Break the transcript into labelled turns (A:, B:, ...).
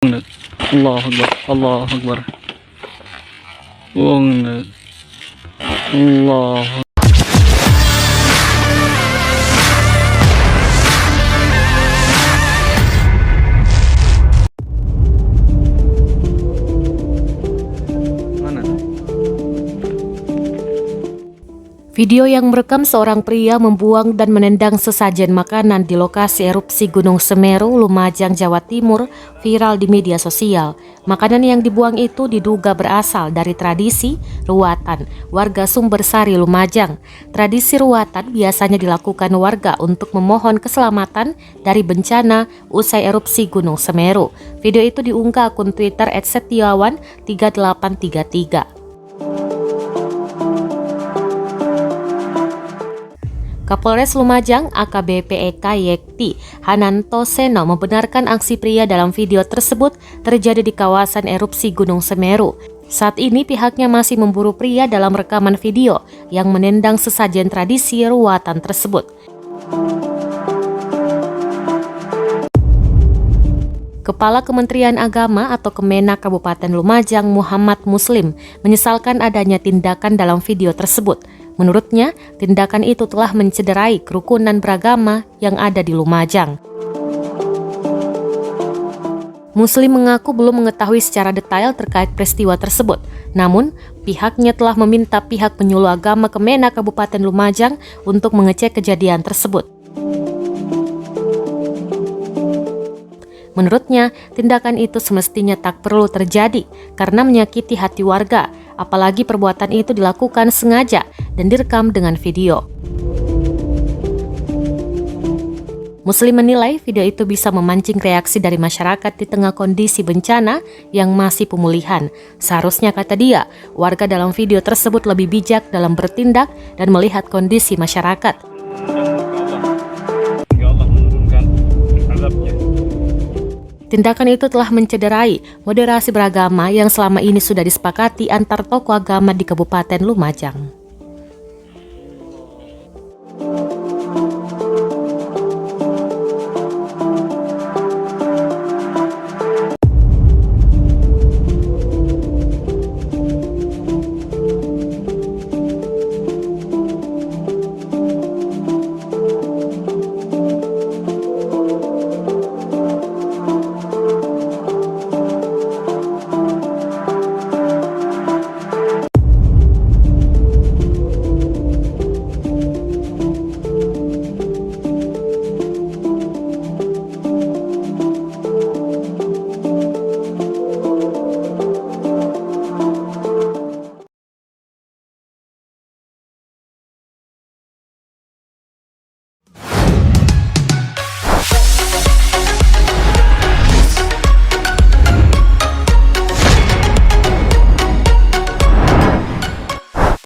A: Allah Akbar, Allah Akbar. Allah. Mana?
B: Video yang merekam seorang pria membuang dan menendang sesajen makanan di lokasi erupsi Gunung Semeru, Lumajang, Jawa Timur viral di media sosial. Makanan yang dibuang itu diduga berasal dari tradisi ruatan warga Sumbersari, Lumajang. Tradisi ruatan biasanya dilakukan warga untuk memohon keselamatan dari bencana usai erupsi Gunung Semeru. Video itu diunggah akun Twitter @setiawan3833. Kapolres Lumajang AKBP Eka Yekti Hananto Seno membenarkan aksi pria dalam video tersebut terjadi di kawasan erupsi Gunung Semeru. Saat ini pihaknya masih memburu pria dalam rekaman video yang menendang sesajen tradisi ruatan tersebut. Kepala Kementerian Agama atau Kemenak Kabupaten Lumajang Muhammad Muslim menyesalkan adanya tindakan dalam video tersebut. Menurutnya, tindakan itu telah mencederai kerukunan beragama yang ada di Lumajang. Muslim mengaku belum mengetahui secara detail terkait peristiwa tersebut. Namun, pihaknya telah meminta pihak penyuluh agama Kemenak Kabupaten Lumajang untuk mengecek kejadian tersebut. Menurutnya, tindakan itu semestinya tak perlu terjadi karena menyakiti hati warga, apalagi perbuatan itu dilakukan sengaja dan direkam dengan video. Muslim menilai video itu bisa memancing reaksi dari masyarakat di tengah kondisi bencana yang masih pemulihan. Seharusnya, kata dia, warga dalam video tersebut lebih bijak dalam bertindak dan melihat kondisi masyarakat. Tindakan itu telah mencederai moderasi beragama yang selama ini sudah disepakati antar tokoh agama di Kabupaten Lumajang.